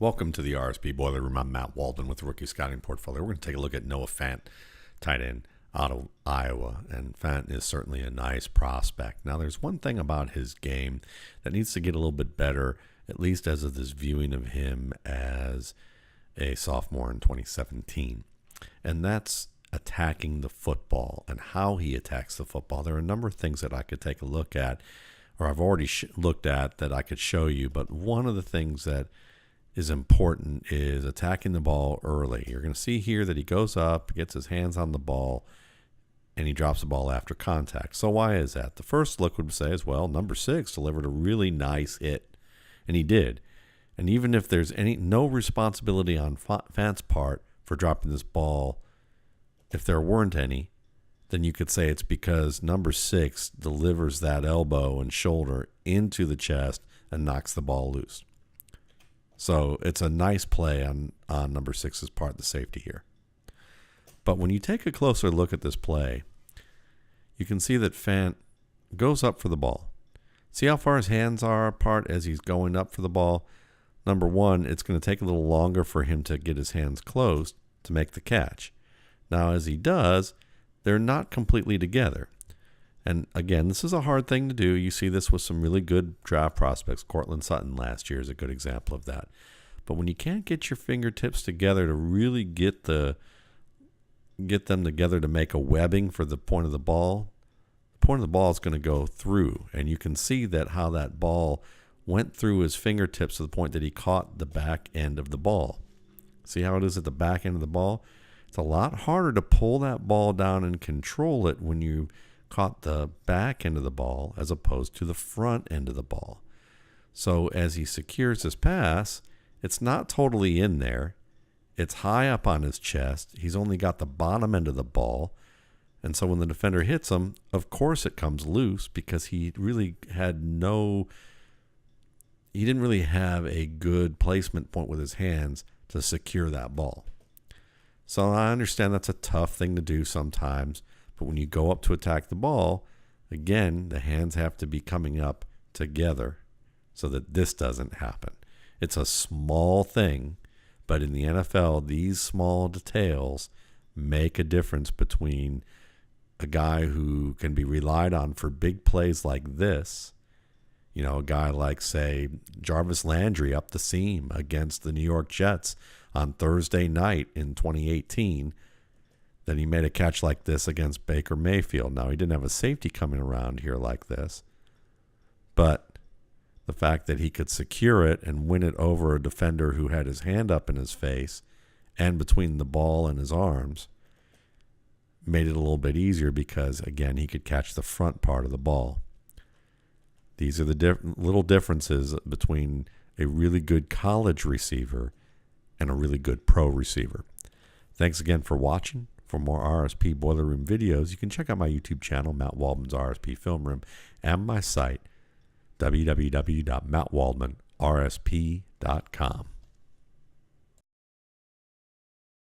Welcome to the RSP Boiler Room. I'm Matt Waldman with the Rookie Scouting Portfolio. We're going to take a look at Noah Fant, tight end out of Iowa. And Fant is certainly a nice prospect. Now, there's one thing about his game that needs to get a little bit better, at least as of this viewing of him as a sophomore in 2017. And that's attacking the football and how he attacks the football. There are a number of things that I could take a look at, or I've already looked at that I could show you. But one of the things that is important is attacking the ball early. You're going to see here that he goes up, gets his hands on the ball, and he drops the ball after contact. So why is that? The first look would say as well, number 6 delivered a really nice hit, and he did. And even if there's no responsibility on Fant's part for dropping this ball, if there weren't any, then you could say it's because number 6 delivers that elbow and shoulder into the chest and knocks the ball loose. So it's a nice play on number 6's part, the safety here. But when you take a closer look at this play, you can see that Fant goes up for the ball. See how far his hands are apart as he's going up for the ball? Number 1, it's going to take a little longer for him to get his hands closed to make the catch. Now, as he does, they're not completely together. And again, this is a hard thing to do. You see this with some really good draft prospects. Cortland Sutton last year is a good example of that. But when you can't get your fingertips together to really get them together to make a webbing for the point of the ball is going to go through. And you can see that how that ball went through his fingertips to the point that he caught the back end of the ball. See how it is at the back end of the ball? It's a lot harder to pull that ball down and control it when you caught the back end of the ball as opposed to the front end of the ball. So as he secures his pass, it's not totally in there. It's high up on his chest. He's only got the bottom end of the ball. And so when the defender hits him, of course it comes loose because he didn't really have a good placement point with his hands to secure that ball. So I understand that's a tough thing to do sometimes. But when you go up to attack the ball, again, the hands have to be coming up together so that this doesn't happen. It's a small thing, but in the NFL, these small details make a difference between a guy who can be relied on for big plays like this, a guy like, say, Jarvis Landry up the seam against the New York Jets on Thursday night in 2018. Then he made a catch like this against Baker Mayfield. Now, he didn't have a safety coming around here like this, but the fact that he could secure it and win it over a defender who had his hand up in his face and between the ball and his arms made it a little bit easier because, again, he could catch the front part of the ball. These are the little differences between a really good college receiver and a really good pro receiver. Thanks again for watching. For more RSP Boiler Room videos, you can check out my YouTube channel, Matt Waldman's RSP Film Room, and my site, www.mattwaldmanrsp.com.